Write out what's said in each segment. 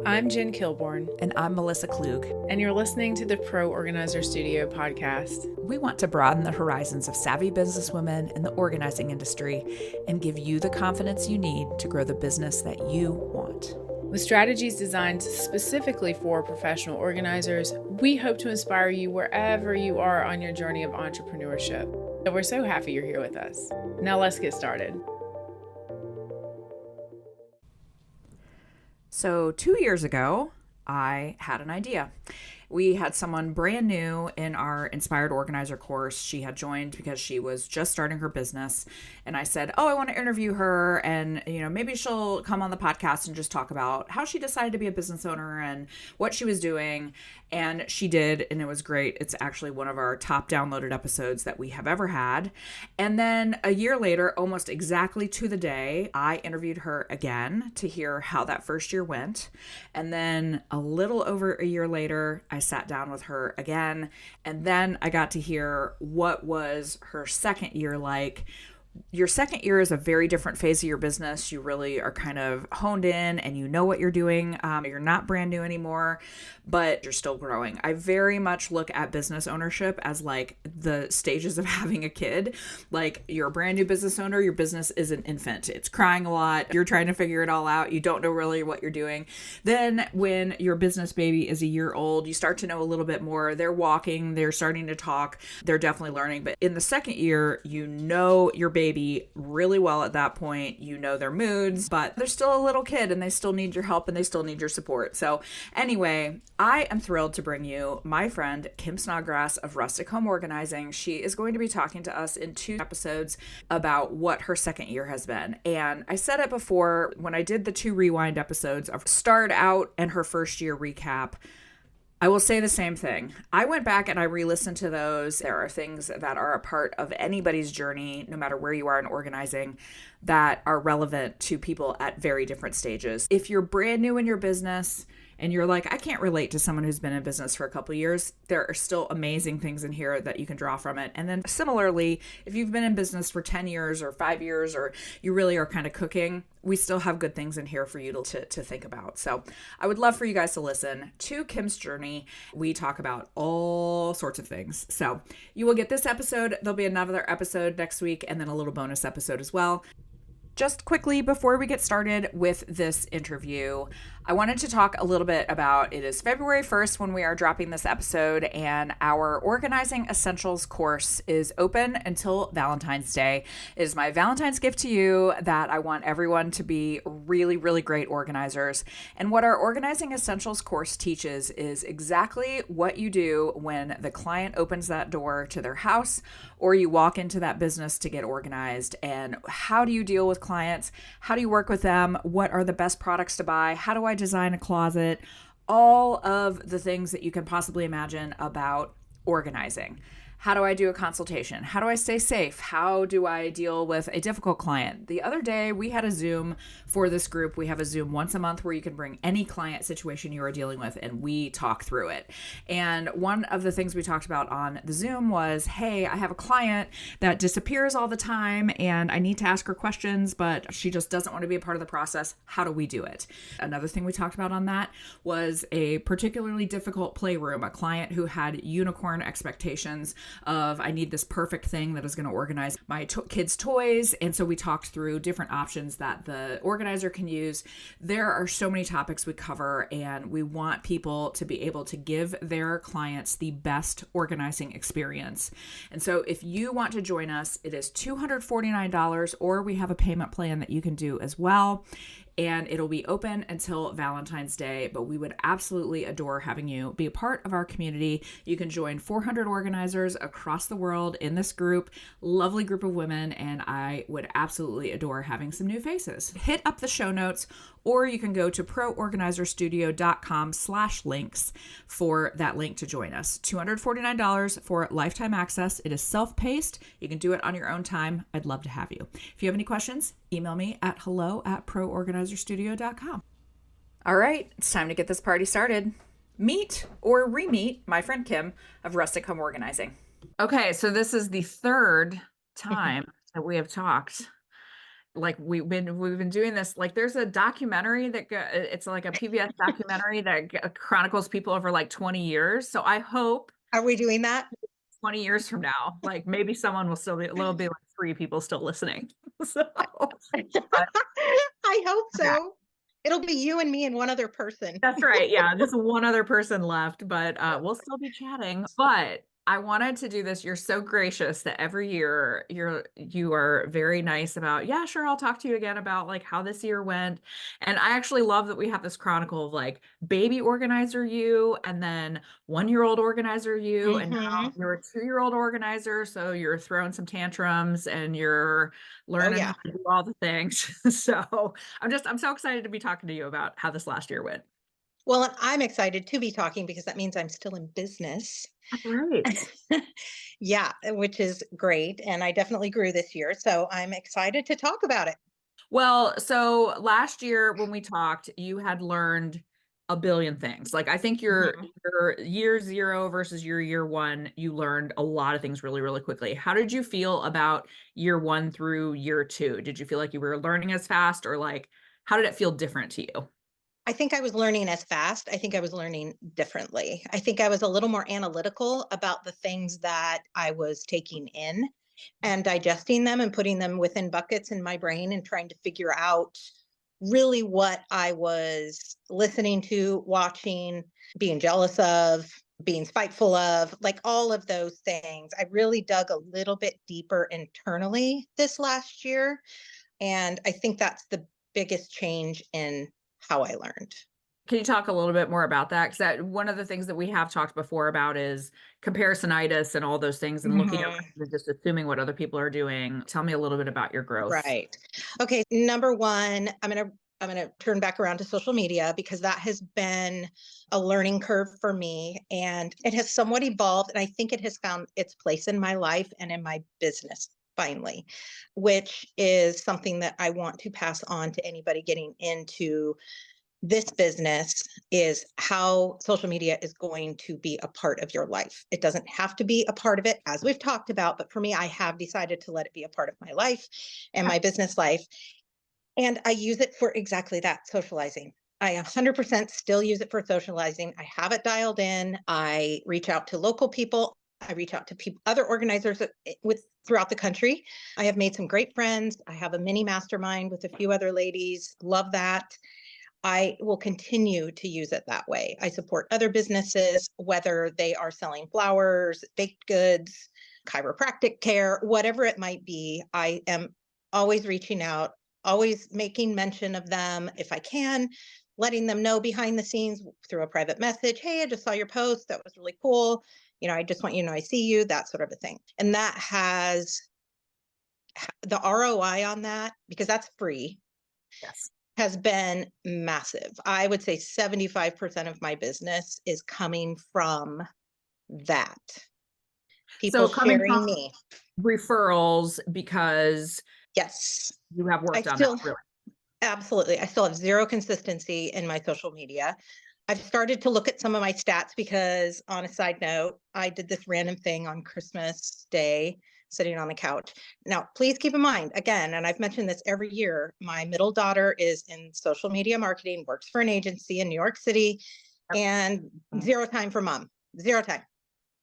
I'm Jen Kilborn, And I'm Melissa Klug. and you're listening to the Pro Organizer Studio podcast. We want to broaden the horizons of savvy businesswomen in the organizing industry and give you the confidence you need to grow the business that you want. With strategies designed specifically for professional organizers, we hope to inspire you wherever you are on your journey of entrepreneurship. So we're so happy you're here with us. Now let's get started. So 2 years ago, I had an idea. We had someone brand new in our Inspired Organizer course. She had joined because she was just starting her business. And I said, I want to interview her. And, maybe she'll come on the podcast and just talk about how she decided to be a business owner and what she was doing. And she did. And it was great. It's actually one of our top downloaded episodes that we have ever had. And then a year later, almost exactly to the day, I interviewed her again to hear how that first year went. And then a little over a year later, I sat down with her again, and then I got to hear what was her second year like. Your second year is a very different phase of your business. You really are kind of honed in and you know what you're doing. You're not brand new anymore, but you're still growing. I very much look at business ownership as like the stages of having a kid. Like you're a brand new business owner, your business is an infant. It's crying a lot. You're trying to figure it all out. You don't know really what you're doing. Then when your business baby is a year old, you start to know a little bit more. They're walking, they're starting to talk. They're definitely learning. But in the second year, you know your baby really well at that point. You know their moods, but they're still a little kid and they still need your help and they still need your support. So anyway, I am thrilled to bring you my friend Kim Snodgrass of Rustic Home Organizing. She is going to be talking to us in 2 episodes about what her second year has been. And I said it before when I did the 2 rewind episodes of Start Out and her first year recap. I will say the same thing. I went back and I re-listened to those. There are things that are a part of anybody's journey, no matter where you are in organizing, that are relevant to people at very different stages. If you're brand new in your business and you're like, I can't relate to someone who's been in business for a couple of years, there are still amazing things in here that you can draw from it. And then similarly, if you've been in business for 10 years or 5 years, or you really are kind of cooking, we still have good things in here for you to think about. So I would love for you guys to listen to Kim's journey. We talk about all sorts of things. So you will get this episode. There'll be another episode next week and then a little bonus episode as well. Just quickly, before we get started with this interview, I wanted to talk a little bit about, it is February 1st when we are dropping this episode, and our Organizing Essentials course is open until Valentine's Day. It is my Valentine's gift to you that I want everyone to be really, really great organizers. And what our Organizing Essentials course teaches is exactly what you do when the client opens that door to their house or you walk into that business to get organized. And how do you deal with clients? How do you work with them? What are the best products to buy? How do I design a closet? All of the things that you can possibly imagine about organizing. How do I do a consultation? How do I stay safe? How do I deal with a difficult client? The other day, we had a Zoom for this group. We have a Zoom once a month where you can bring any client situation you are dealing with and we talk through it. And one of the things we talked about on the Zoom was, hey, I have a client that disappears all the time and I need to ask her questions, but she just doesn't want to be a part of the process. How do we do it? Another thing we talked about on that was a particularly difficult playroom, a client who had unicorn expectations of, I need this perfect thing that is going to organize my kids' toys. And so we talked through different options that the organizer can use. There are so many topics we cover, and we want people to be able to give their clients the best organizing experience. And so if you want to join us, it is $249, or we have a payment plan that you can do as well. And it'll be open until Valentine's Day, but we would absolutely adore having you be a part of our community. You can join 400 organizers across the world in this group, lovely group of women, and I would absolutely adore having some new faces. Hit up the show notes, or you can go to proorganizerstudio.com/links for that link to join us. $249 for lifetime access. It is self-paced. You can do it on your own time. I'd love to have you. If you have any questions, email me at hello@proorganizerstudio.com. All right, it's time to get this party started. Meet or re-meet my friend Kim of Rustic Home Organizing. Okay, so this is the third time that we have talked. like we've been doing this. Like there's a documentary it's like a PBS documentary that chronicles people over like 20 years. So I hope Are we doing that? 20 years from now, like maybe someone will still be, there'll be like 3 people still listening. So, but, I hope okay. so. It'll be you and me and one other person. That's right. Yeah, just one other person left, but we'll still be chatting. But I wanted to do this. You're so gracious that every year you are very nice about, yeah, sure, I'll talk to you again about like how this year went. And I actually love that we have this chronicle of like baby organizer you, and then 1-year-old organizer you, and now Hmm. you're a 2-year-old organizer. So you're throwing some tantrums and you're Oh learning how yeah. to do all the things. So I'm so excited to be talking to you about how this last year went. Well, and I'm excited to be talking because that means I'm still in business. That's right. Yeah, which is great. And I definitely grew this year. So I'm excited to talk about it. Well, so last year when we talked, you had learned a billion things. Like I think Mhm. your year 0 versus your year 1, you learned a lot of things really, really quickly. How did you feel about year 1 through year 2? Did you feel like you were learning as fast, or like how did it feel different to you? I think I was learning as fast. I think I was learning differently. I think I was a little more analytical about the things that I was taking in and digesting them and putting them within buckets in my brain and trying to figure out really what I was listening to, watching, being jealous of, being spiteful of, like all of those things. I really dug a little bit deeper internally this last year. And I think that's the biggest change in how I learned. Can you talk a little bit more about that? Because that one of the things that we have talked before about is comparisonitis and all those things, and looking at Mhm. and just assuming what other people are doing. Tell me a little bit about your growth. Right. Okay. Number one, I'm gonna turn back around to social media because that has been a learning curve for me, and it has somewhat evolved. And I think it has found its place in my life and in my business finally, which is something that I want to pass on to anybody getting into this business, is how social media is going to be a part of your life. It doesn't have to be a part of it, as we've talked about, but for me, I have decided to let it be a part of my life and my business life. And I use it for exactly that, socializing. I 100% still use it for socializing. I have it dialed in. I reach out to local people. I reach out to people, other organizers with throughout the country. I have made some great friends. I have a mini mastermind with a few other ladies. Love that. I will continue to use it that way. I support other businesses, whether they are selling flowers, baked goods, chiropractic care, whatever it might be. I am always reaching out, always making mention of them if I can, letting them know behind the scenes through a private message. Hey, I just saw your post. That was really cool. I just want you to know I see you, that sort of a thing. And that has the ROI on that, because that's free, Yes. has been massive. I would say 75% of my business is coming from that. People So coming sharing from me. referrals because Yes. you have I worked on that, still, really. absolutely. I still have zero consistency in my social media. I've started to look at some of my stats because, on a side note, I did this random thing on Christmas Day, sitting on the couch. Now, please keep in mind, again, and I've mentioned this every year, my middle daughter is in social media marketing, works for an agency in New York City, and zero time for mom, zero time.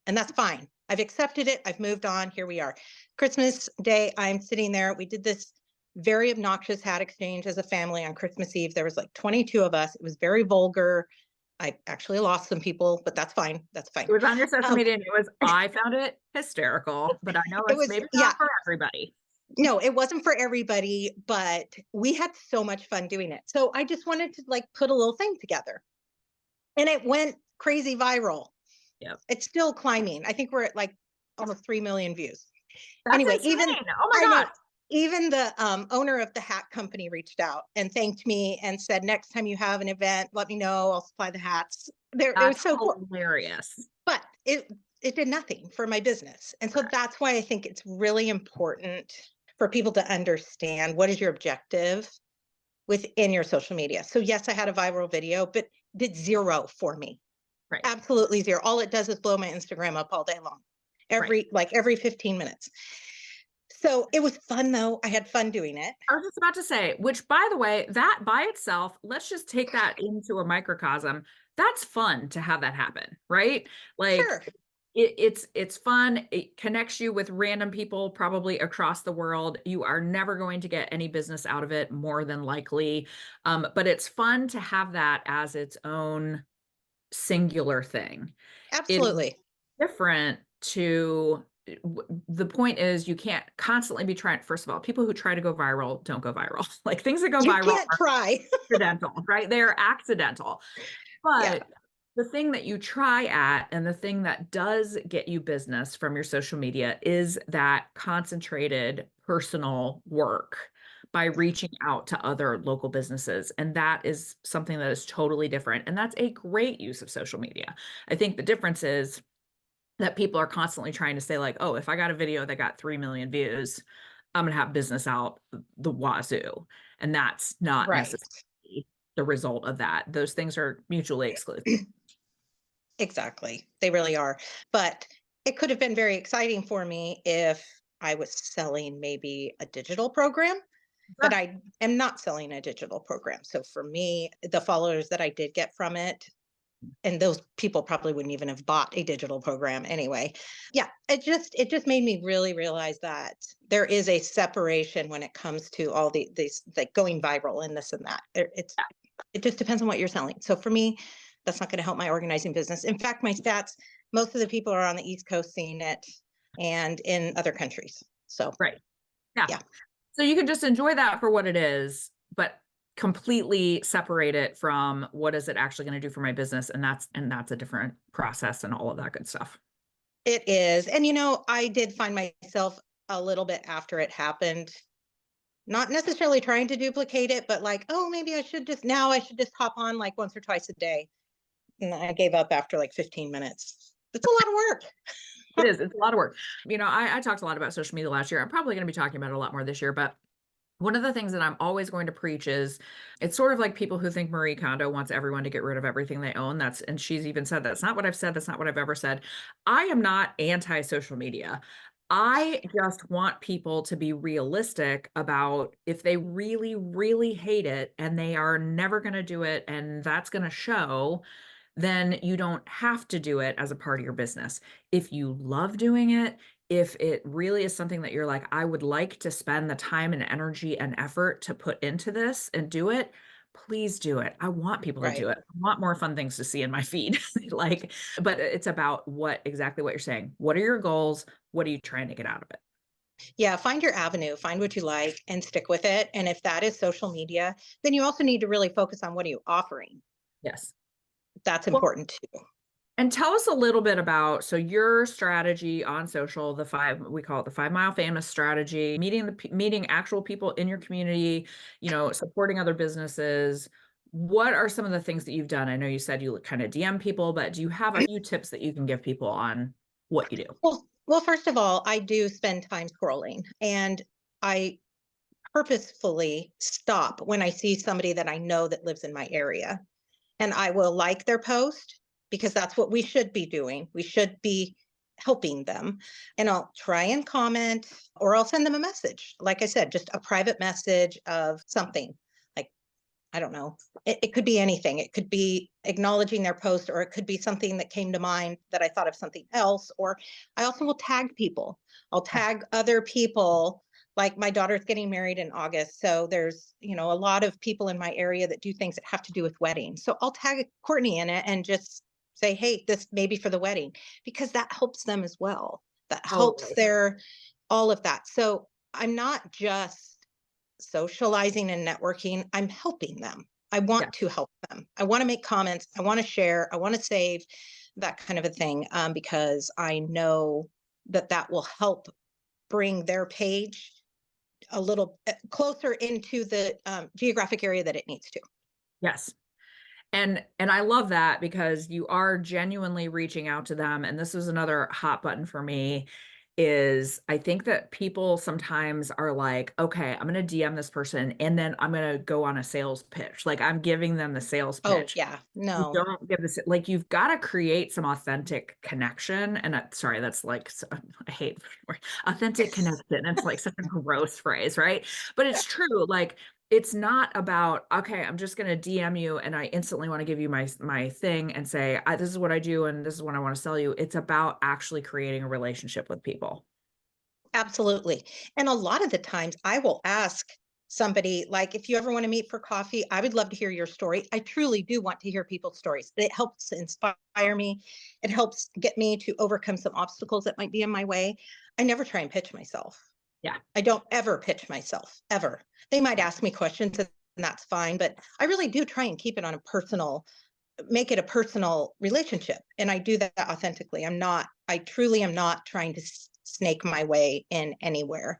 And that's fine. I've accepted it. I've moved on. Here we are. Christmas Day, I'm sitting there. We did this very obnoxious hat exchange as a family on Christmas Eve. There was like 22 of us. It was very vulgar. I actually lost some people, but that's fine. That's fine. It was on your social Um, media, and I found it hysterical, but I know it it's was, maybe yeah, not for everybody. no, it wasn't for everybody, but we had so much fun doing it. So I just wanted to like put a little thing together, and it went crazy viral. Yep. It's still climbing. I think we're at like almost 3 million views. That's Anyway, even, insane. Oh my I know, God. even the owner of the hat company reached out and thanked me and said, next time you have an event, let me know. I'll supply the hats. It was That's so cool. hilarious. But it did nothing for my business. And so that's why I think it's really important for people to understand what is your objective within your social media. So yes, I had a viral video, but did zero for me. Right. Absolutely zero. All it does is blow my Instagram up all day long. Right. Every 15 minutes. So it was fun though. I had fun doing it. I was just about to say, which by the way, that by itself, let's just take that into a microcosm. That's fun to have that happen, right? Like Sure. it's fun. It connects you with random people probably across the world. You are never going to get any business out of it, more than likely. But it's fun to have that as its own singular thing. It is Absolutely. different to the point is you can't constantly be trying. First of all, people who try to go viral don't go viral. Like things that go You viral can't are try. accidental, right? They're accidental. Yeah. But the thing that you try at and the thing that does get you business from your social media is that concentrated personal work by reaching out to other local businesses. And that is something that is totally different. And that's a great use of social media. I think the difference is that people are constantly trying to say, like, oh, if I got a video that got 3 million views, I'm going to have business out the wazoo. And that's not Right. necessarily the result of that. Those things are mutually exclusive. Exactly. They really are. But it could have been very exciting for me if I was selling maybe a digital program, but Sure. I am not selling a digital program. So for me, the followers that I did get from it, and those people probably wouldn't even have bought a digital program anyway. Yeah, it just made me really realize that there is a separation when it comes to all these like going viral and this and that. It just depends on what you're selling. So for me, that's not going to help my organizing business. In fact, my stats, most of the people are on the East Coast seeing it and in other countries. So Right. Yeah. yeah. So you can just enjoy that for what it is, but completely separate it from what is it actually going to do for my business. And that's a different process and all of that good stuff. It is. And I did find myself a little bit after it happened, not necessarily trying to duplicate it, but like, oh, maybe I should just hop on like once or twice a day. And I gave up after like 15 minutes. It's a lot of It work. is. It's a lot of work. I talked a lot about social media last year. I'm probably going to be talking about it a lot more this year, but one of the things that I'm always going to preach is it's sort of like people who think Marie Kondo wants everyone to get rid of everything they own. And she's even said that's not what I've said. That's not what I've ever said. I am not anti social media. I just want people to be realistic about if they really, really hate it and they are never going to do it and that's going to show, then you don't have to do it as a part of your business. If you love doing it, if it really is something that you're like, I would like to spend the time and energy and effort to put into this and do it, please do it. I want people to Right. do it. I want more fun things to see in my feed. Like, but it's about exactly what you're saying. What are your goals? What are you trying to get out of it? Yeah. Find your avenue, find what you like and stick with it. And if that is social media, then you also need to really focus on what are you offering. Yes. That's Well, important too. and tell us a little bit about your strategy on social, we call it the 5 mile famous strategy, meeting actual people in your community, supporting other businesses. What are some of the things that you've done? I know you said you kind of DM people, but do you have a few tips that you can give people on what you do? Well, first of all, I do spend time scrolling and I purposefully stop when I see somebody that I know that lives in my area. And I will like their post because that's what we should be doing. We should be helping them. And I'll try and comment or I'll send them a message. Like I said, just a private message of something like, I don't know. It could be anything. It could be acknowledging their post, or it could be something that came to mind that I thought of something else. Or I also will tag people. I'll tag other people. Like my daughter's getting married in August. So there's, a lot of people in my area that do things that have to do with weddings. So I'll tag Courtney in it and just say, hey, this may be for the wedding, because that helps them as well. That helps Totally. their all of that. So I'm not just socializing and networking, I'm helping them. I Yeah. want to help them. I want to make comments. I want to share. I want to save, that kind of a thing, because I know that that will help bring their page a little closer into the geographic area that it needs to. Yes. And I love that because you are genuinely reaching out to them. And this is another hot button for me is I think that people sometimes are like, okay, I'm going to DM this person and then I'm going to go on a sales pitch. Like I'm giving them the sales Oh, pitch. yeah. You No. don't give this, like, you've got to create some authentic connection. And sorry, that's like, I hate authentic connection. It's like such a gross phrase, right? But it's true. Like, it's not about, okay, I'm just going to DM you and I instantly want to give you my thing and say, this is what I do and this is what I want to sell you. It's about actually creating a relationship with people. Absolutely. And a lot of the times I will ask somebody, like, if you ever want to meet for coffee, I would love to hear your story. I truly do want to hear people's stories. It helps inspire me. It helps get me to overcome some obstacles that might be in my way. I never try and pitch myself. Yeah. I don't ever pitch myself, ever. They might ask me questions and that's fine, but I really do try and keep it on a personal, make it a personal relationship. And I do that authentically. I truly am not trying to snake my way in anywhere.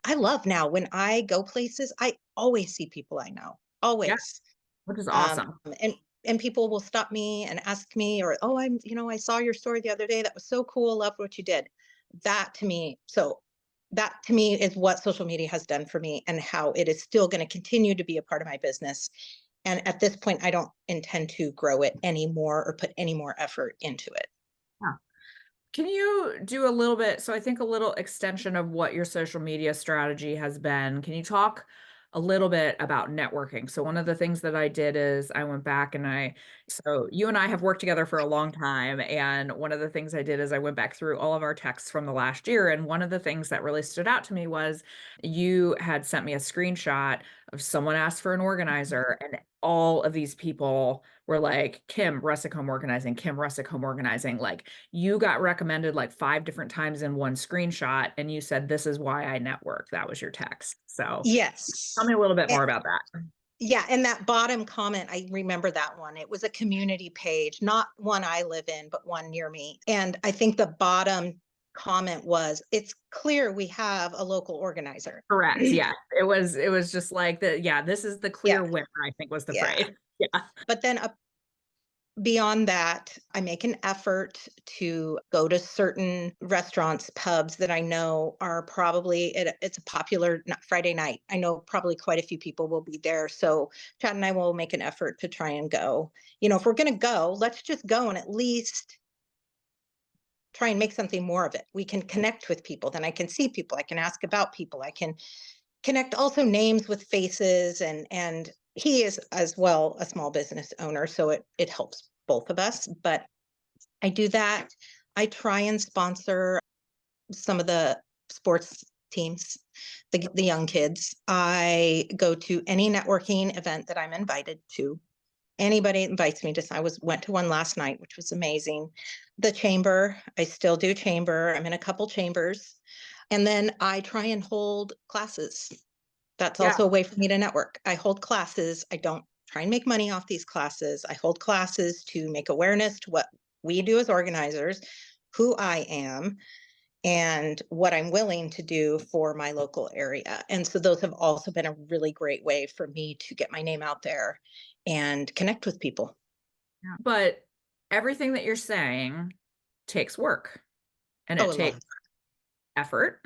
I love now when I go places, I always see people I know, Yeah. always. Which is Um, awesome. and and people will stop me and ask me, or, oh, I saw your story the other day. That was so cool. Loved what you did. That to me, so that to me is what social media has done for me and how it is still going to continue to be a part of my business. And at this point, I don't intend to grow it anymore or put any more effort into it. Yeah. Can you do a little bit? So I think a little extension of what your social media strategy has been. Can you talk a little bit about networking? So one of the things that I did is I went back and so you and I have worked together for a long time. And one of the things I did is I went back through all of our texts from the last year. And one of the things that really stood out to me was you had sent me a screenshot of someone asked for an organizer and all of these people were like, Kim, Rustic Home Organizing, Kim, Rustic Home Organizing. Like you got recommended like 5 different times in one screenshot and you said, this is why I network. That was your text. So tell Yes. me a little bit And, more about that. yeah. And that bottom comment, I remember that one. It was a community page, not one I live in, but one near me. And I think the bottom comment was, it's clear we have a local organizer. Correct. Yeah. It was just like yeah, this is the Yeah. clear winner, I think was the Yeah. phrase. Yeah. But then beyond that, I make an effort to go to certain restaurants, pubs that I know are probably, it's a popular Friday night. I know probably quite a few people will be there. So Chad and I will make an effort to try and go. If we're going to go, let's just go and at least try and make something more of it. We can connect with people. Then I can see people. I can ask about people. I can connect also names with faces, and he is as well a small business owner, so it helps both of us. But I do that. I try and sponsor some of the sports teams, the young kids. I go to any networking event that I'm invited to. Anybody invites me to. Went to one last night, which was amazing. The chamber, I still do chamber. I'm in a couple chambers. And then I try and hold classes. That's Yeah. also a way for me to network. I hold classes. I don't try and make money off these classes. I hold classes to make awareness to what we do as organizers, who I am, and what I'm willing to do for my local area. And so those have also been a really great way for me to get my name out there and connect with people. Yeah. But everything that you're saying takes work and Oh, it a lot. takes effort.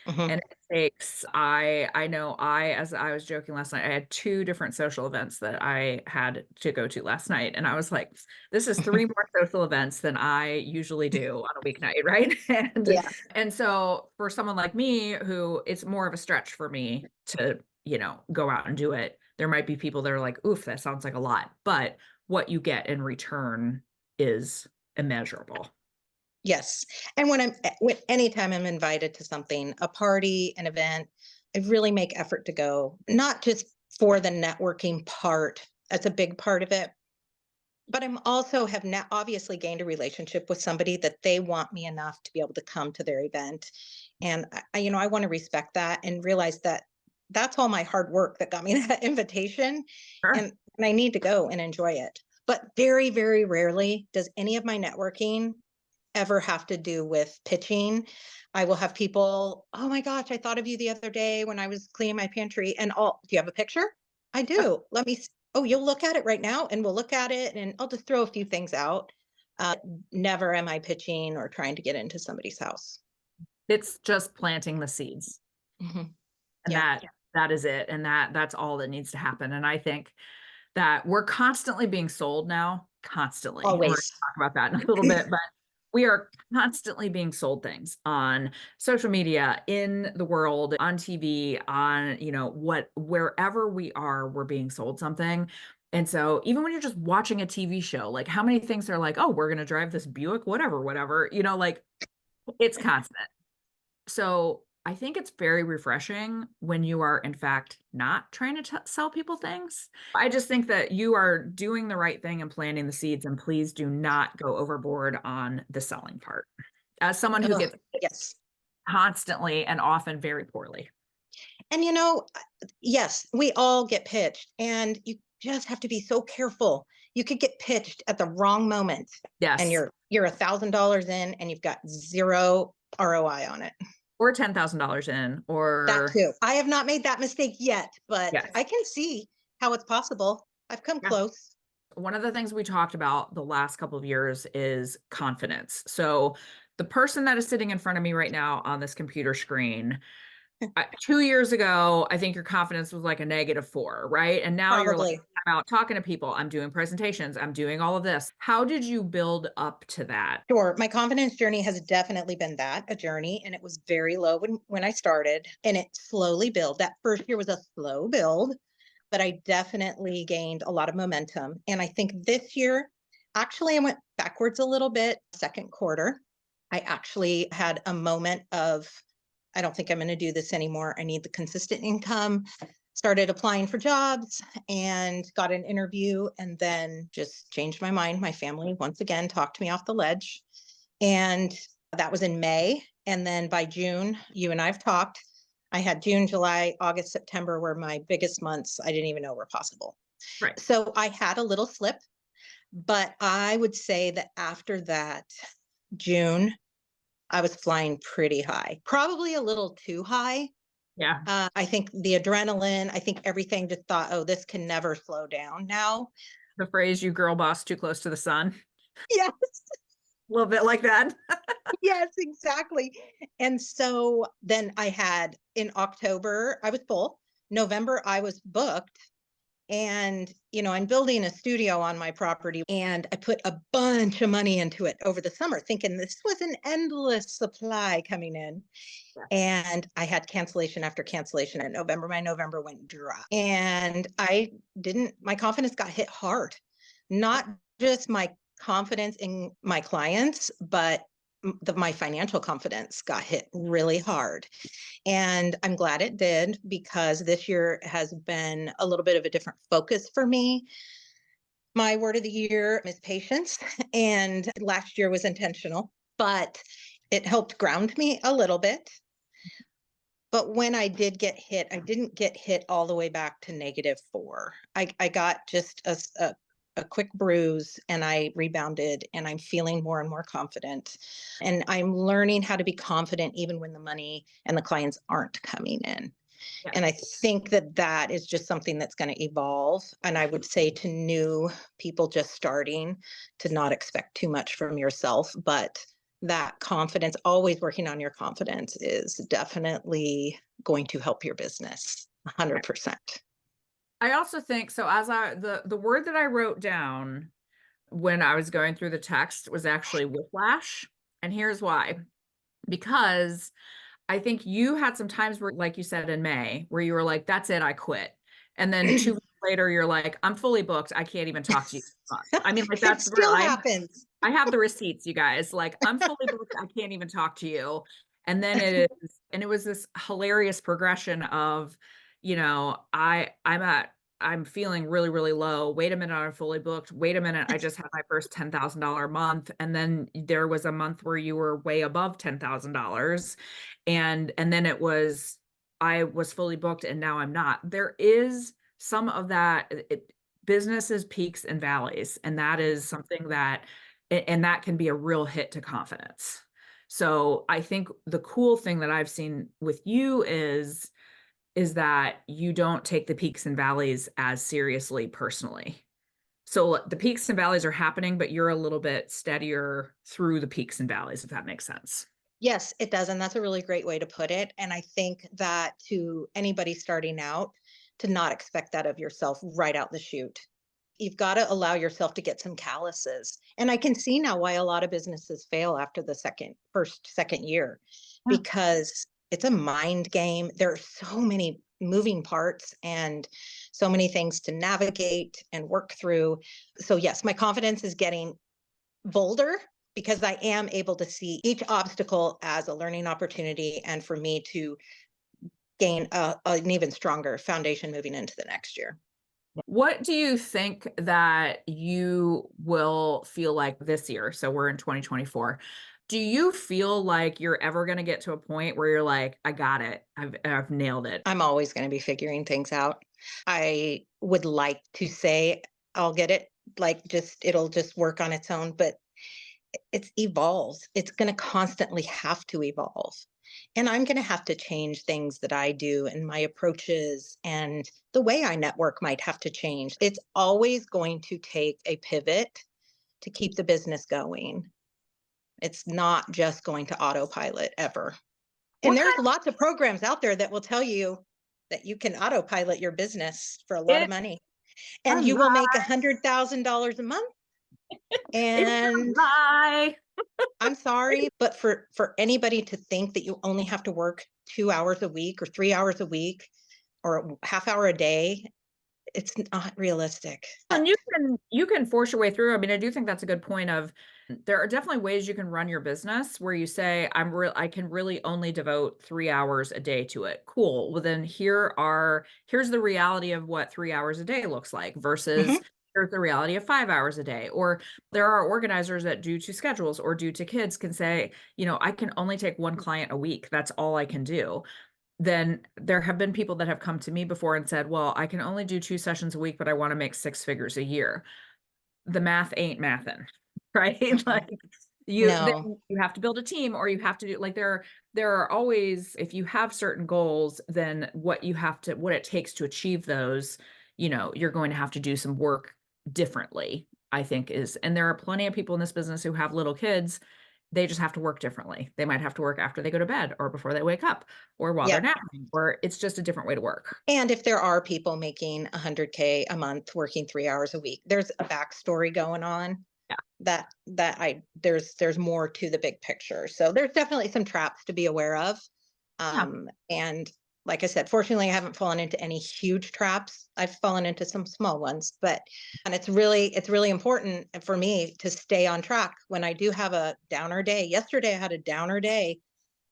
Mhm. And it takes, I know as I was joking last night, I had 2 different social events that I had to go to last night. And I was like, this is 3 more social events than I usually do on a weeknight, right? Yeah. And so for someone like me, who it's more of a stretch for me to, go out and do it, there might be people that are like, oof, that sounds like a lot. But what you get in return is immeasurable. Yes. And when anytime I'm invited to something, a party, an event, I really make effort to go, not just for the networking part. That's a big part of it. But I'm also have now obviously gained a relationship with somebody that they want me enough to be able to come to their event. And I want to respect that and realize that that's all my hard work that got me that invitation. Sure. And I need to go and enjoy it. But very, very rarely does any of my networking ever have to do with pitching. I will have people, oh my gosh, I thought of you the other day when I was cleaning my pantry. And do you have a picture? I do. Oh, you'll look at it right now, and we'll look at it and I'll just throw a few things out. Uh, Never am I pitching or trying to get into somebody's house. It's just planting the seeds. Mhm. And Yeah, that is it. And that's all that needs to happen. And I think that we're constantly being sold now, constantly. And we're going to always. talk about that in a little bit, but we are constantly being sold things on social media, in the world, on TV, on, wherever we are, we're being sold something. And so even when you're just watching a TV show, like how many things are like, oh, we're going to drive this Buick, whatever, like it's constant. So I think it's very refreshing when you are, in fact, not trying to sell people things. I just think that you are doing the right thing and planting the seeds, and please do not go overboard on the selling part. As someone who Oh, gets yes. constantly and often very poorly. And yes, we all get pitched, and you just have to be so careful. You could get pitched at the wrong moment, and Yes. you're $1,000 in, and you've got zero ROI on it. Or $10,000 in, That or too. I have not made that mistake yet, but yes. I can see how it's possible. I've come Yeah. close. One of the things we talked about the last couple of years is confidence. So the person that is sitting in front of me right now on this computer screen, 2 years ago, I think your confidence was like a -4, right? And now you're like, Probably. I'm out talking to people, I'm doing presentations, I'm doing all of this. How did you build up to that? Sure. My confidence journey has definitely been a journey, and it was very low when I started, and it slowly built. That first year was a slow build, but I definitely gained a lot of momentum. And I think this year, actually, I went backwards a little bit. Second quarter, I actually had a moment of, I don't think I'm going to do this anymore. I need the consistent income. Started applying for jobs and got an interview, and then just changed my mind. My family once again talked me off the ledge. And that was in May. And then by June, you and I've talked. I had June, July, August, September were my biggest months. I didn't even know were possible. Right. So I had a little slip, but I would say that after that, June, I was flying pretty high, probably a little too high. Yeah. I think the adrenaline, I think everything just thought, oh, this can never slow down now. The phrase, you girl boss too close to the sun. Yes, A little bit like that. yes, exactly. And so then I had in October, I was full. November, I was booked. And, I'm building a studio on my property, and I put a bunch of money into it over the summer, thinking this was an endless supply coming in. Yeah. And I had cancellation after cancellation in November. My November went dry. And my confidence got hit hard. Not just my confidence in my clients, but my financial confidence got hit really hard. And I'm glad it did, because this year has been a little bit of a different focus for me. My word of the year is patience. And last year was intentional, but it helped ground me a little bit. But when I did get hit, I didn't get hit all the way back to -4. I got just a quick bruise, and I rebounded, and I'm feeling more and more confident. And I'm learning how to be confident even when the money and the clients aren't coming in. Yeah. And I think that is just something that's going to evolve. And I would say to new people just starting, to not expect too much from yourself, but that confidence, always working on your confidence, is definitely going to help your business 100%. I also think so. As the word that I wrote down when I was going through the text was actually whiplash. And here's why. Because I think you had some times where, like you said in May, where you were like, that's it, I quit. And then 2 weeks later, you're like, I'm fully booked. I can't even talk to you. I mean, like, It that's real. still happens. I have the receipts, you guys. Like, I'm fully booked. I can't even talk to you. And then it was this hilarious progression of, I'm feeling really, really low. Wait a minute, I'm fully booked. Wait a minute, I just had my first $10,000 month. And then there was a month where you were way above $10,000. And then I was fully booked, and now I'm not. There is some of that. Businesses peaks and valleys, and that is something that can be a real hit to confidence. So I think the cool thing that I've seen with you is that you don't take the peaks and valleys as seriously personally. So the peaks and valleys are happening, but you're a little bit steadier through the peaks and valleys, if that makes sense. Yes, it does. And that's a really great way to put it. And I think that to anybody starting out, to not expect that of yourself right out the chute. You've got to allow yourself to get some calluses. And I can see now why a lot of businesses fail after the second year, Yeah. because it's a mind game. There are so many moving parts and so many things to navigate and work through. So, yes, my confidence is getting bolder because I am able to see each obstacle as a learning opportunity and for me to gain an even stronger foundation moving into the next year. What do you think that you will feel like this year? So we're in 2024. Do you feel like you're ever going to get to a point where you're like, I got it. I've nailed it. I'm always going to be figuring things out. I would like to say I'll get it, like just it'll just work on its own, but it's evolves. It's going to constantly have to evolve. And I'm going to have to change things that I do and my approaches, and the way I network might have to change. It's always going to take a pivot to keep the business going. It's not just going to autopilot ever. And What there's kind lots of programs out there that will tell you that you can autopilot your business for a of lot it? of money A and you will lie. make $100,000 a month. It's And a lie. I'm sorry, but for anybody to think that you only have to work 2 hours a week or 3 hours a week or a half hour a day, it's not realistic. And you can force your way through. I mean, I do think that's a good point of there are definitely ways you can run your business where you say, I can really only devote 3 hours a day to it. Cool. Well, then here's the reality of what 3 hours a day looks like versus Mhm. here's the reality of 5 hours a day. Or there are organizers that due to schedules or due to kids can say, I can only take one client a week. That's all I can do. Then there have been people that have come to me before and said, well, I can only do 2 sessions a week, but I want to make six figures a year. The math ain't mathin', right? Mm-mm. Like No. then you have to build a team or you have to do like there are always, if you have certain goals, then what it takes to achieve those, you're going to have to do some work differently, I think and there are plenty of people in this business who have little kids. They just have to work differently. They might have to work after they go to bed or before they wake up or while they're Yep. napping, or it's just a different way to work. And if there are people making 100K a month working 3 hours a week, there's a backstory going on Yeah. there's more to the big picture. So there's definitely some traps to be aware of. Yeah. And like I said, fortunately, I haven't fallen into any huge traps. I've fallen into some small ones, and it's really important for me to stay on track when I do have a downer day. Yesterday, I had a downer day.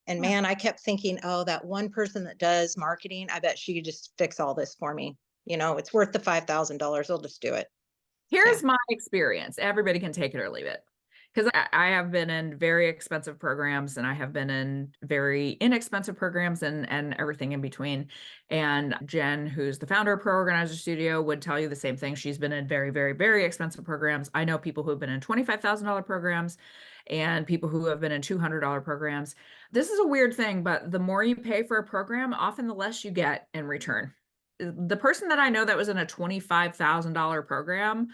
And Yeah. man, I kept thinking, oh, that one person that does marketing, I bet she could just fix all this for me. It's worth the $5,000. I'll just do it. Yeah. Here's my experience. Everybody can take it or leave it. Because I have been in very expensive programs and I have been in very inexpensive programs and everything in between. And Jen, who's the founder of Pro Organizer Studio, would tell you the same thing. She's been in very, very, very expensive programs. I know people who have been in $25,000 programs and people who have been in $200 programs. This is a weird thing, but the more you pay for a program, often the less you get in return. The person that I know that was in a $25,000 program,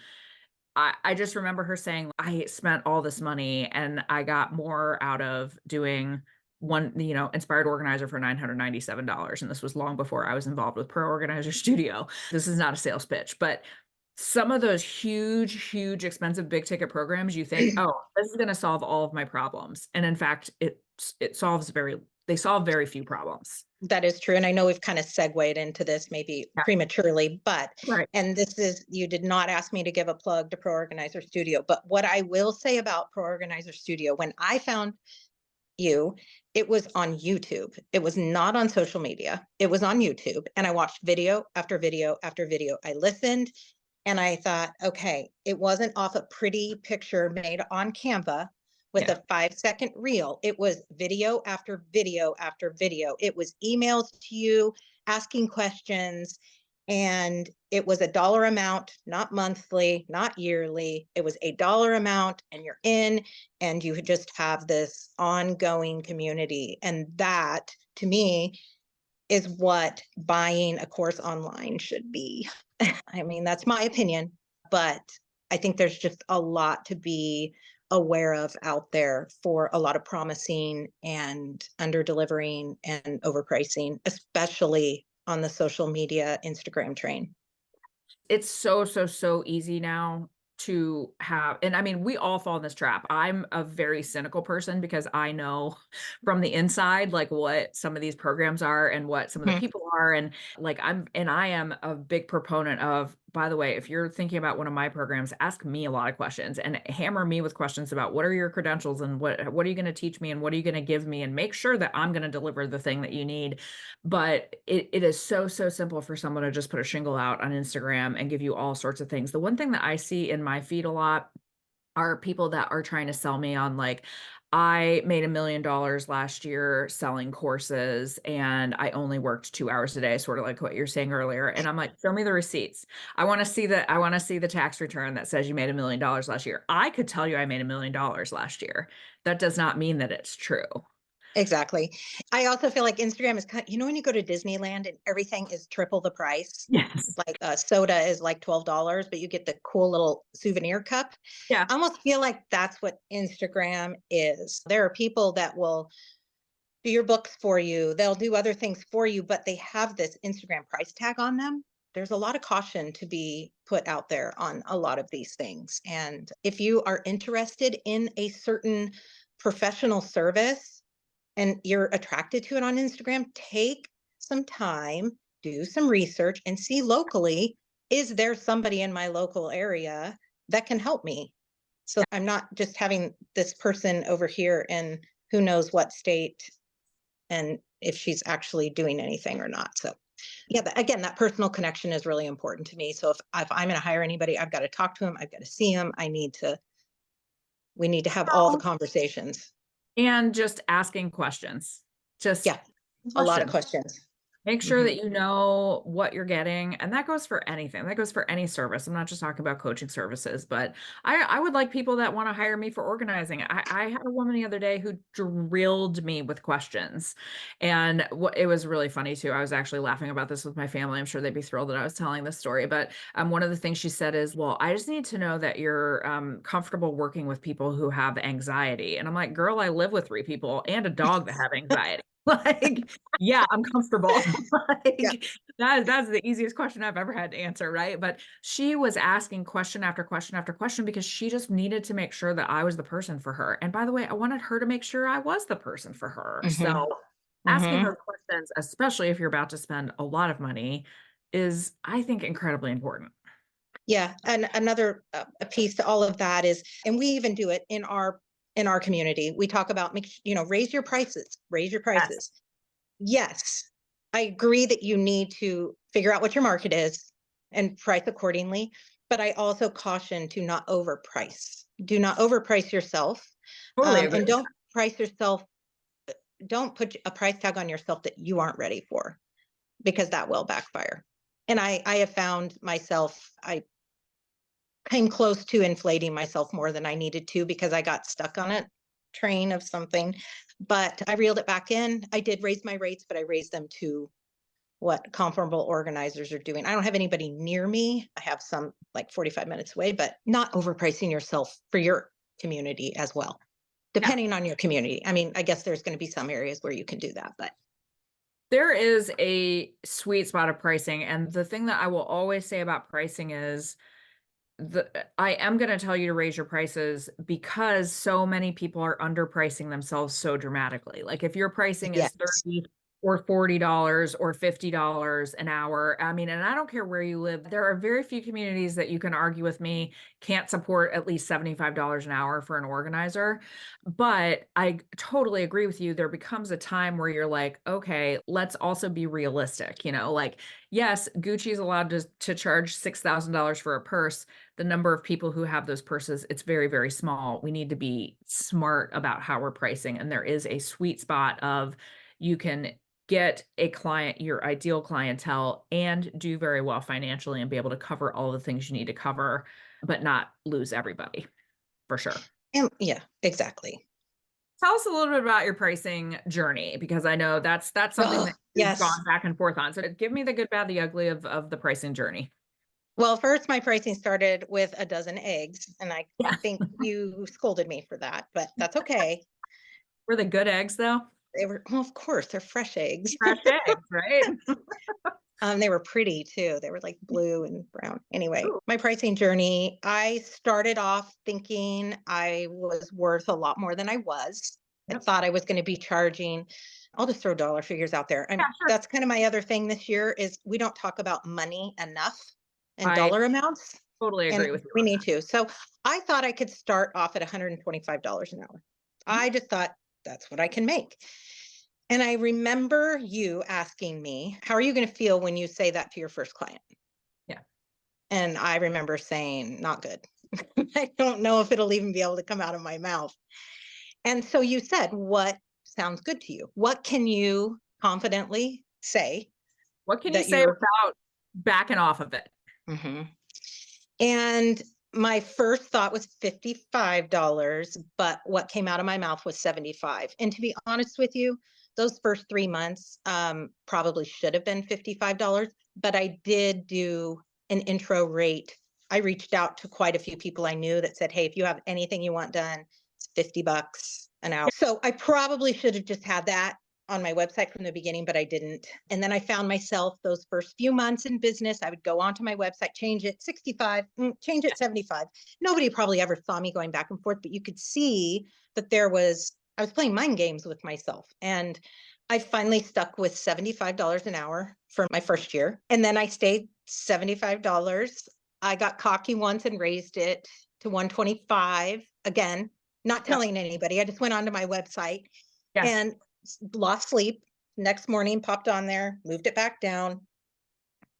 I just remember her saying, I spent all this money and I got more out of doing one, Inspired Organizer for $997. And this was long before I was involved with Pro Organizer Studio. This is not a sales pitch, but some of those huge, huge, expensive, big ticket programs, you think, oh, this is going to solve all of my problems. And in fact, they solve very few problems. That is true. And I know we've kind of segued into this maybe Yeah. prematurely, Right. and you did not ask me to give a plug to Pro Organizer Studio. But what I will say about Pro Organizer Studio, when I found you, it was on YouTube. It was not on social media. It was on YouTube. And I watched video after video after video. I listened and I thought, okay, it wasn't off a pretty picture made on Canva with Yeah. a 5-second reel. It was video after video after video. It was emails to you asking questions. And it was a dollar amount, not monthly, not yearly. It was a dollar amount, and you're in, and you just have this ongoing community. And that, to me, is what buying a course online should be. I mean, that's my opinion, but I think there's just a lot to be aware of out there for a lot of promising and under delivering and overpricing, especially on the social media Instagram train. It's so easy now to have, and I mean, we all fall in this trap. I'm a very cynical person because I know from the inside, like what some of these programs are and what some of the Mhm. people are. And like, I am a big proponent of, by the way, if you're thinking about one of my programs, ask me a lot of questions and hammer me with questions about what are your credentials and what are you going to teach me and what are you going to give me, and make sure that I'm going to deliver the thing that you need. But it is so simple for someone to just put a shingle out on Instagram and give you all sorts of things. The one thing that I see in my feed a lot are people that are trying to sell me on, like, I made $1 million last year selling courses and I only worked 2 hours a day, sort of like what you're saying earlier. And I'm like, show me the receipts. I want to see the tax return that says you made $1 million last year. I could tell you I made $1 million last year. That does not mean that it's true. Exactly. I also feel like Instagram is when you go to Disneyland and everything is triple the price. Yes. Like a soda is like $12, but you get the cool little souvenir cup. Yeah. I almost feel like that's what Instagram is. There are people that will do your books for you. They'll do other things for you, but they have this Instagram price tag on them. There's a lot of caution to be put out there on a lot of these things. And if you are interested in a certain professional service and you're attracted to it on Instagram, take some time, do some research, and see locally, is there somebody in my local area that can help me? So I'm not just having this person over here in who knows what state and if she's actually doing anything or not. So yeah, again, that personal connection is really important to me. So if I'm going to hire anybody, I've got to talk to him. I've got to see him. We need to have all the conversations. And just asking questions. Just Yeah, a lot of questions. questions. Make sure Mhm. that you know what you're getting. And that goes for anything. That goes for any service. I'm not just talking about coaching services, but I would like people that want to hire me for organizing. I had a woman the other day who drilled me with questions. And what it was really funny too. I was actually laughing about this with my family. I'm sure they'd be thrilled that I was telling this story. But one of the things she said is, well, I just need to know that you're comfortable working with people who have anxiety. And I'm like, girl, I live with 3 people and a dog that have anxiety. Like, yeah, I'm comfortable. Yeah. Like that's the easiest question I've ever had to answer, right? But she was asking question after question after question because she just needed to make sure that I was the person for her. And by the way, I wanted her to make sure I was the person for her. Hmm. So asking Hmm. those questions, especially if you're about to spend a lot of money, is, I think, incredibly important. Yeah, and another a piece to all of that is, and we even do it in our community. We talk about raise your prices, raise your Yes. prices. Yes, I agree that you need to figure out what your market is and price accordingly. But I also caution to not overprice. Do not overprice yourself, Totally agree and with don't price yourself. Don't put a price tag on yourself that you aren't ready for, because that will backfire. And I have found myself, I came close to inflating myself more than I needed to because I got stuck on a train of something. But I reeled it back in. I did raise my rates, but I raised them to what comparable organizers are doing. I don't have anybody near me. I have some like 45 minutes away, but not overpricing yourself for your community as well, that. depending on your community. I mean, I guess there's going to be some areas where you can do that, but There is a sweet spot of pricing. And the thing that I will always say about pricing is, I am going to tell you to raise your prices because so many people are underpricing themselves so dramatically. Like if your pricing is yes. 30 or $40 or $50 an hour, I mean, and I don't care where you live, there are very few communities that you can argue with me can't support at least $75 an hour for an organizer. But I totally agree with you. There becomes a time where you're like, okay, let's also be realistic. Like, yes, Gucci is allowed to charge $6,000 for a purse. The number of people who have those purses, it's very small. We need to be smart about how we're pricing. And there is a sweet spot of, you can get a client, your ideal clientele, and do very well financially and be able to cover all the things you need to cover, but not lose everybody, for sure. And yeah, exactly. Tell us a little bit about your pricing journey, because I know that's something Oh, that you've yes. gone back and forth on. So give me the good, bad, the ugly of the pricing journey. Well, first, my pricing started with a dozen eggs, and I Yeah. think you scolded me for that, but that's okay. Were they good eggs though? They were, well, of course, they're fresh eggs. Fresh eggs, right? They were pretty too. They were like blue and brown. Anyway, Ooh, my pricing journey, I started off thinking I was worth a lot more than I was. I yep. thought I was going to be charging, I'll just throw dollar figures out there. Yeah, sure. That's kind of my other thing this year is we don't talk about money enough and I dollar amounts, totally and agree with you we on need to. So I thought I could start off at $125 an hour. that. Mhm. I just thought that's what I can make. And I remember you asking me, how are you going to feel when you say that to your first client? Yeah. And I remember saying, not good. I don't know if it'll even be able to come out of my mouth. And so you said, what sounds good to you? What can you confidently say What can you that say you're, without backing off of it? Mhm. And my first thought was $55, but what came out of my mouth was 75. And to be honest with you, those first 3 months probably should have been $55, but I did do an intro rate. I reached out to quite a few people I knew that said, hey, if you have anything you want done, it's $50 an hour. So I probably should have just had that on my website from the beginning, but I didn't. And then I found myself those first few months in business, I would go onto my website, change it 65, change it 75. Nobody probably ever saw me going back and forth, but you could see that I was playing mind games with myself. And I finally stuck with $75 an hour for my first year. And then I stayed $75. I got cocky once and raised it to 125 again, not Yep. telling anybody. I just went onto my website Yeah. and lost sleep. Next morning, popped on there, moved it back down.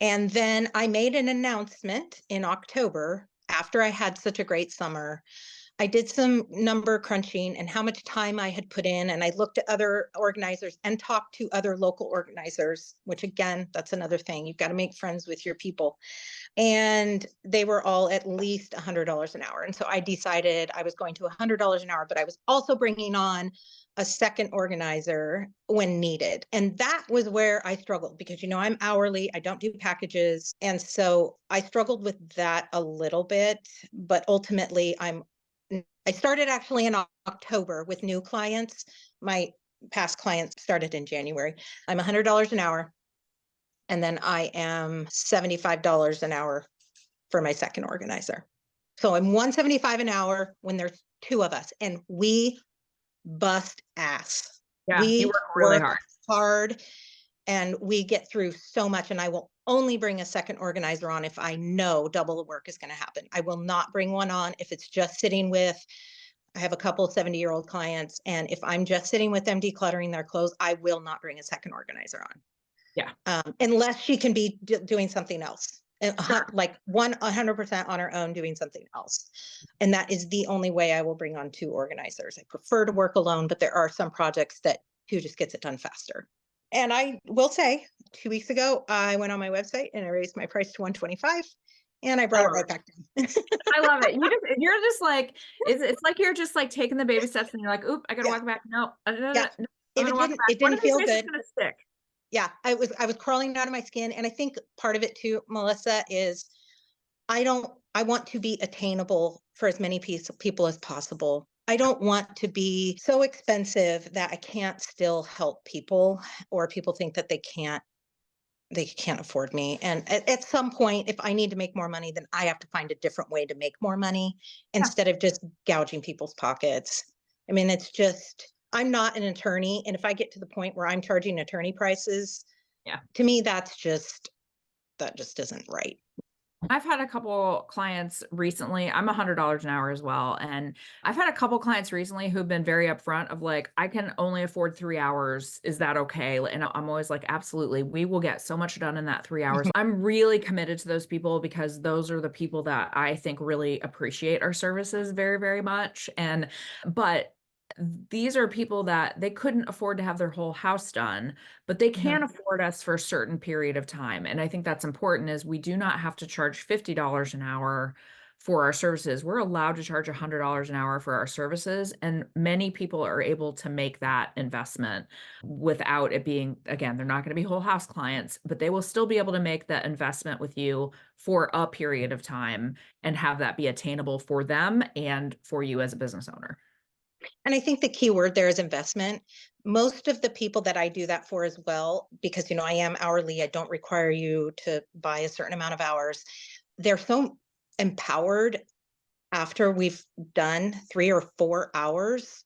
And then I made an announcement in October after I had such a great summer. I did some number crunching and how much time I had put in. And I looked at other organizers and talked to other local organizers, which again, that's another thing. You've got to make friends with your people. And they were all at least $100 an hour. And so I decided I was going to $100 an hour, but I was also bringing on a second organizer when needed. And that was where I struggled because, I'm hourly, I don't do packages. And so I struggled with that a little bit, but ultimately I started actually in October with new clients. My past clients started in January. I'm $100 an hour. And then I am $75 an hour for my second organizer. So I'm 175 an hour when there's two of us and we bust ass. Yeah. You We work really work hard. hard and we get through so much. And I will only bring a second organizer on if I know double the work is going to happen. I will not bring one on if it's just sitting with, I have a couple of 70-year-old clients. And if I'm just sitting with them decluttering their clothes, I will not bring a second organizer on. Yeah. Unless she can be doing something else. Sure. Like 100% on her own doing something else. And that is the only way I will bring on two organizers. I prefer to work alone, but there are some projects that two just gets it done faster. And I will say 2 weeks ago, I went on my website and I raised my price to 125 and I brought it right back down. I love it. You're just like, it's like you're just like taking the baby steps and you're like, oop, I gotta Yeah. walk back. No, Yeah. I'm If gonna it walk didn't, back. it One didn't of these feel days it's good. gonna stick. Yeah. I was crawling out of my skin. And I think part of it too, Melissa, is I want to be attainable for as many people as possible. I don't want to be so expensive that I can't still help people or people think that they can't afford me. And at some point, if I need to make more money, then I have to find a different way to make more money Yeah. instead of just gouging people's pockets. I mean, I'm not an attorney. And if I get to the point where I'm charging attorney prices, Yeah. to me, that just isn't right. I've had a couple clients recently. I'm $100 an hour as well. And I've had a couple clients recently who've been very upfront of like, I can only afford 3 hours. Is that okay? And I'm always like, absolutely. We will get so much done in that 3 hours. I'm really committed to those people because those are the people that I think really appreciate our services very, very much. But these are people that they couldn't afford to have their whole house done, but they can afford us for a certain period of time. And I think that's important is we do not have to charge $50 an hour for our services. We're allowed to charge $100 an hour for our services, and many people are able to make that investment without it being, again, they're not going to be whole house clients, but they will still be able to make that investment with you for a period of time and have that be attainable for them and for you as a business owner. And I think the key word there is investment. Most of the people that I do that for as well, because I am hourly, I don't require you to buy a certain amount of hours. They're so empowered after we've done 3 or 4 hours.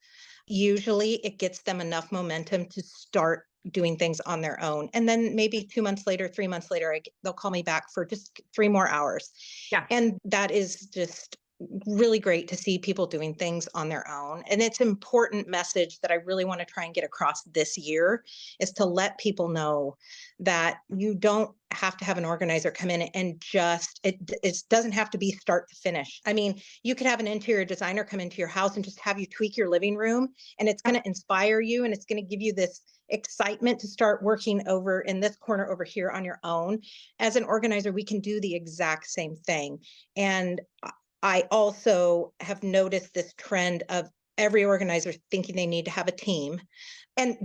Usually it gets them enough momentum to start doing things on their own. And then maybe 2 months later, 3 months later, they'll call me back for just 3 more hours. Yeah. And that is just really great to see people doing things on their own. And it's an important message that I really want to try and get across this year, is to let people know that you don't have to have an organizer come in and it doesn't have to be start to finish. I mean, you could have an interior designer come into your house and just have you tweak your living room, and it's going to inspire you, and it's going to give you this excitement to start working over in this corner over here on your own. As an organizer, we can do the exact same thing. And I also have noticed this trend of every organizer thinking they need to have a team. And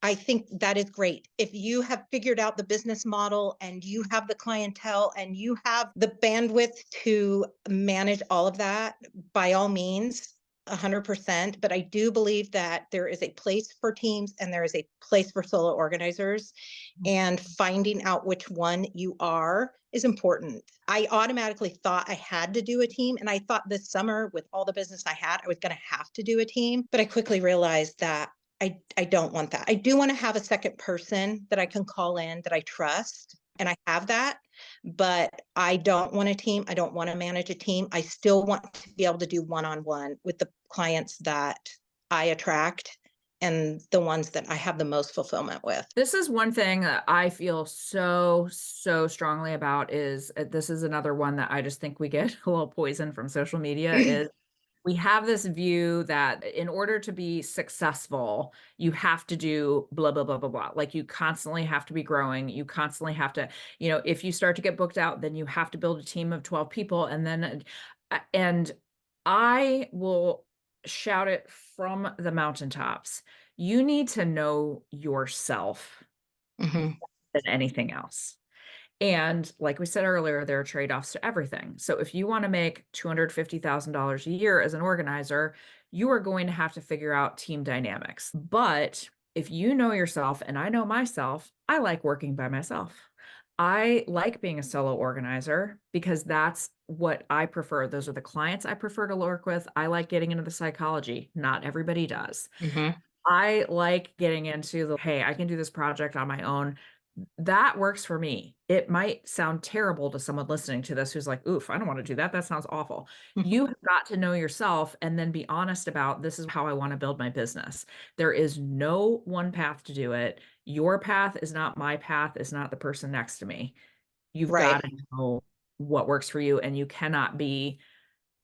I think that is great. If you have figured out the business model and you have the clientele and you have the bandwidth to manage all of that, by all means, 100%. But I do believe that there is a place for teams and there is a place for solo organizers, and finding out which one you are is important. I automatically thought I had to do a team. And I thought this summer, with all the business I had, I was going to have to do a team. But I quickly realized that I don't want that. I do want to have a second person that I can call in that I trust. And I have that, but I don't want a team. I don't want to manage a team. I still want to be able to do one-on-one with the clients that I attract and the ones that I have the most fulfillment with. This is one thing that I feel so strongly about. Is this is another one that I just think we get a little poison from social media, is we have this view that in order to be successful, you have to do blah, blah, blah, blah, blah. Like, you constantly have to be growing. You constantly have to, if you start to get booked out, then you have to build a team of 12 people. And I will shout it from the mountaintops. You need to know yourself Mhm. than anything else. And like we said earlier, there are trade-offs to everything. So if you want to make $250,000 a year as an organizer, you are going to have to figure out team dynamics. But if you know yourself, and I know myself, I like working by myself. I like being a solo organizer because that's what I prefer. Those are the clients I prefer to work with. I like getting into the psychology. Not everybody does. Mhm. I like getting into hey, I can do this project on my own. That works for me. It might sound terrible to someone listening to this who's like, oof, I don't want to do that. That sounds awful. You have got to know yourself and then be honest about, this is how I want to build my business. There is no one path to do it. Your path is not my path, is not the person next to me. You've Right. got to know what works for you, and you cannot be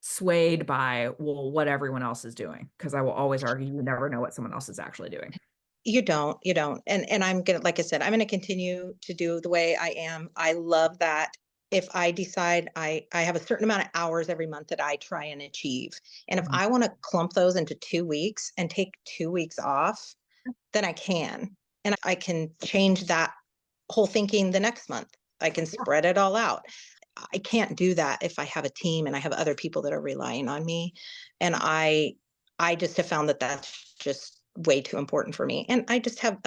swayed by, well, what everyone else is doing. Because I will always argue, you never know what someone else is actually doing. You don't. And I'm gonna, like I said, I'm gonna continue to do the way I am. I love that. If I decide I have a certain amount of hours every month that I try and achieve, and if Mhm. I want to clump those into 2 weeks and take 2 weeks off, then I can. And I can change that whole thinking the next month. I can spread it all out. I can't do that if I have a team and I have other people that are relying on me. And I just have found that that's just way too important for me. And I just have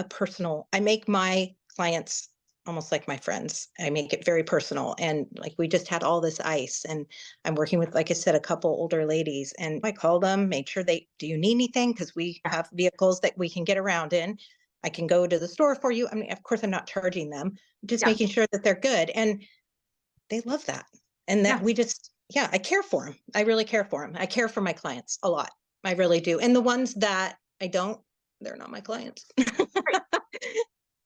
I make my clients almost like my friends. I make it very personal. And like, we just had all this ice, and I'm working with, like I said, a couple older ladies, and I call them, made sure do you need anything? Because we have vehicles that we can get around in. I can go to the store for you. I mean, of course, I'm not charging them, just Yeah. making sure that they're good. And they love that. And that Yeah. we just, yeah, I care for them. I really care for them. I care for my clients a lot. I really do. And the ones that I don't, they're not my clients.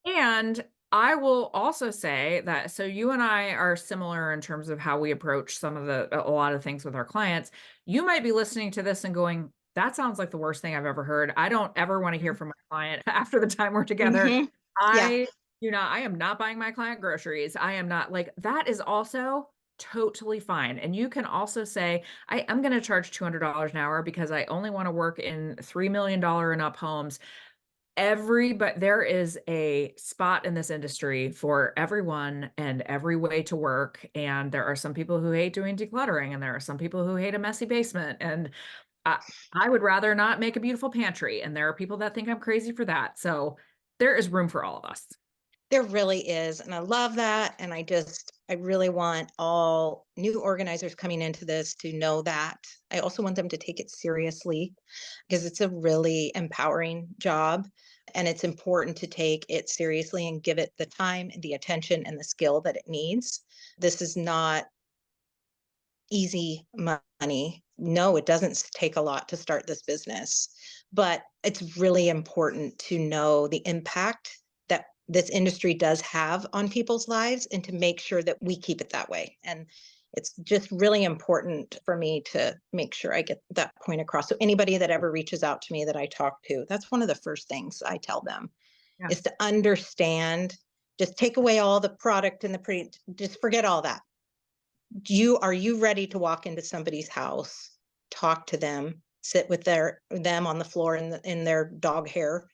And I will also say that, so you and I are similar in terms of how we approach a lot of things with our clients. You might be listening to this and going, that sounds like the worst thing I've ever heard. I don't ever want to hear from my client after the time we're together. Yeah. I am not buying my client groceries. I am not, like, that is also totally fine. And you can also say, I'm going to charge $200 an hour because I only want to work in $3 million and up homes. But there is a spot in this industry for everyone and every way to work. And there are some people who hate doing decluttering, and there are some people who hate a messy basement. And I, I would rather not make a beautiful pantry. And there are people that think I'm crazy for that. So there is room for all of us. There really is. And I love that. And I really want all new organizers coming into this to know that. I also want them to take it seriously because it's a really empowering job. And it's important to take it seriously and give it the time and the attention and the skill that it needs. This is not easy money. No, it doesn't take a lot to start this business, but it's really important to know the impact that this industry does have on people's lives and to make sure that we keep it that way. And it's just really important for me to make sure I get that point across. So anybody that ever reaches out to me that I talk to, that's one of the first things I tell them Yeah. is to understand, just take away all the product and just forget all that. Are you ready to walk into somebody's house, talk to them, sit with them on the floor in their dog hair?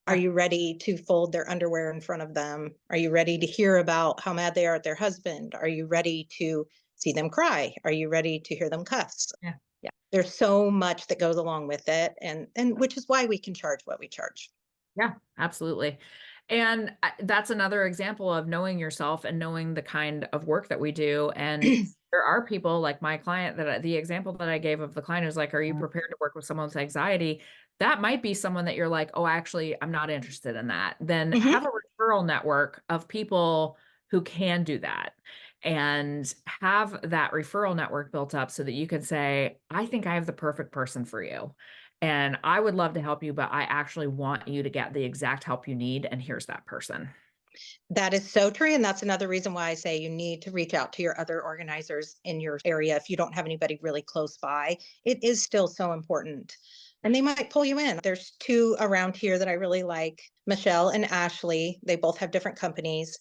Are you ready to fold their underwear in front of them? Are you ready to hear about how mad they are at their husband? Are you ready to see them cry? Are you ready to hear them cuss? Yeah. Yeah. There's so much that goes along with it, and which is why we can charge what we charge. Yeah, absolutely. And that's another example of knowing yourself and knowing the kind of work that we do. And there are people like my client the example that I gave of the client who's like, are you prepared to work with someone with anxiety? That might be someone that you're like, oh, actually, I'm not interested in that. Then have a referral network of people who can do that and have that referral network built up so that you can say, I think I have the perfect person for you. And I would love to help you, but I actually want you to get the exact help you need. And here's that person. That is so true. And that's another reason why I say you need to reach out to your other organizers in your area. If you don't have anybody really close by, it is still so important. And they might pull you in. There's two around here that I really like, Michelle and Ashley. They both have different companies.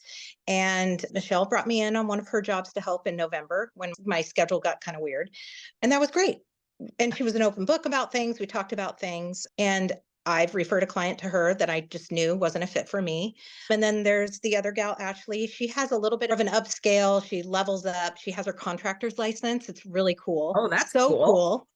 And Michelle brought me in on one of her jobs to help in November when my schedule got kind of weird. And that was great. And she was an open book about things. We talked about things. And I've referred a client to her that I just knew wasn't a fit for me. And then there's the other gal, Ashley. She has a little bit of an upscale. She levels up. She has her contractor's license. It's really cool. Oh, that's So cool. cool.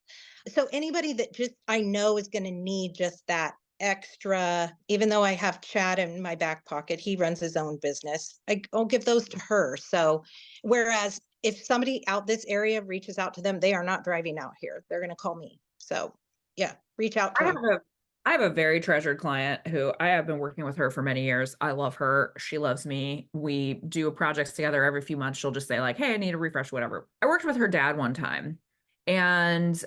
So anybody that just I know is going to need just that extra, even though I have Chad in my back pocket, he runs his own business. I'll give those to her. So whereas if somebody out this area reaches out to them, they are not driving out here. They're going to call me. So yeah, reach out to them. I have a very treasured client who I have been working with her for many years. I love her. She loves me. We do projects together every few months. She'll just say like, hey, I need a refresh, whatever. I worked with her dad one time and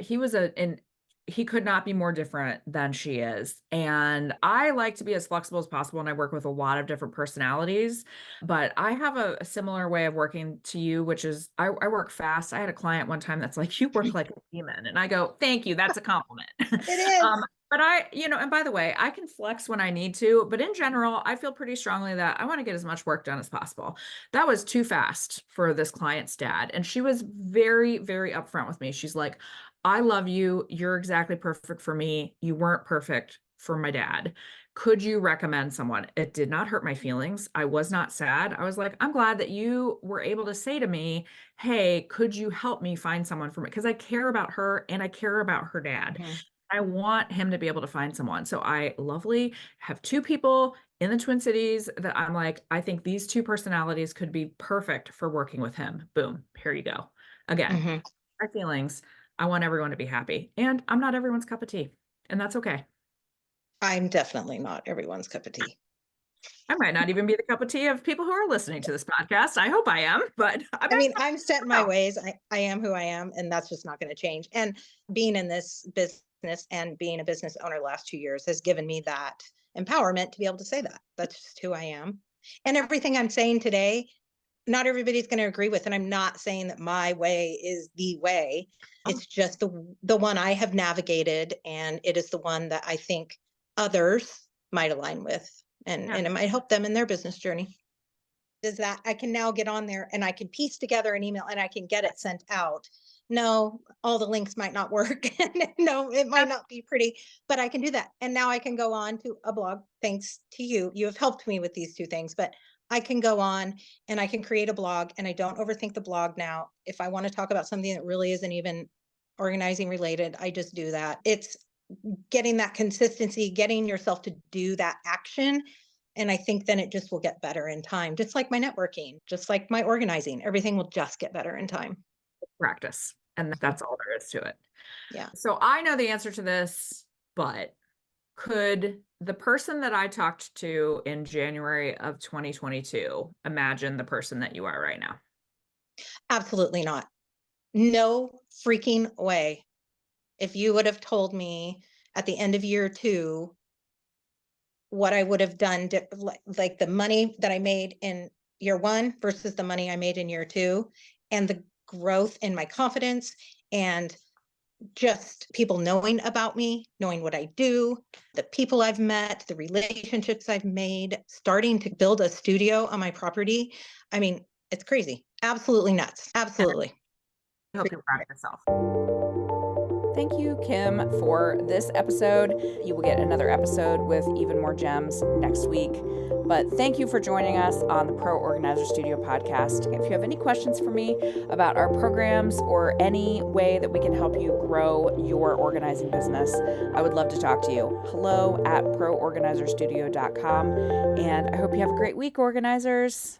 he could not be more different than she is. And I like to be as flexible as possible. And I work with a lot of different personalities, but I have a similar way of working to you, which is I work fast. I had a client one time that's like, you work like a demon. And I go, thank you. That's a compliment. It is. But and by the way, I can flex when I need to, but in general, I feel pretty strongly that I want to get as much work done as possible. That was too fast for this client's dad. And she was very, very upfront with me. She's like, I love you. You're exactly perfect for me. You weren't perfect for my dad. Could you recommend someone? It did not hurt my feelings. I was not sad. I was like, I'm glad that you were able to say to me, hey, could you help me find someone for me? Because I care about her and I care about her dad. I want him to be able to find someone. So I have two people in the Twin Cities that I'm like, I think these two personalities could be perfect for working with him. Boom. Here you go. Again, my feelings. I want everyone to be happy. And I'm not everyone's cup of tea. And that's okay. I'm definitely not everyone's cup of tea. I might not even be the cup of tea of people who are listening to this podcast. I hope I am, but I'm set in my ways. I am who I am, and that's just not going to change. And being in this business and being a business owner the last 2 years has given me that empowerment to be able to say that. That's just who I am. And everything I'm saying today, not everybody's going to agree with. And I'm not saying that my way is the way. It's just the one I have navigated, and it is the one that I think others might align with, and it might help them in their business journey. does that, I can now get on there and I can piece together an email and I can get it sent out. No, all the links might not work. No, it might not be pretty, but I can do that. And now I can go on to a blog. Thanks to you. You have helped me with these two things, but I can go on and I can create a blog, and I don't overthink the blog now. If I want to talk about something that really isn't even organizing related, I just do that. It's getting that consistency, getting yourself to do that action. And I think then it just will get better in time, just like my networking, just like my organizing. Everything will just get better in time. Practice. And that's all there is to it. Yeah. So I know the answer to this, but could the person that I talked to in January of 2022 imagine the person that you are right now? Absolutely not. No freaking way. If you would have told me at the end of year 2 what I would have done, like the money that I made in year 1 versus the money I made in year 2, and the growth in my confidence, and just people knowing about me, knowing what I do, the people I've met, the relationships I've made, starting to build a studio on my property. I mean, it's crazy. Absolutely nuts. Absolutely. I hope you're proud of yourself. Thank you, Kim, for this episode. You will get another episode with even more gems next week. But thank you for joining us on the Pro Organizer Studio podcast. If you have any questions for me about our programs or any way that we can help you grow your organizing business, I would love to talk to you. hello@proorganizerstudio.com. And I hope you have a great week, organizers.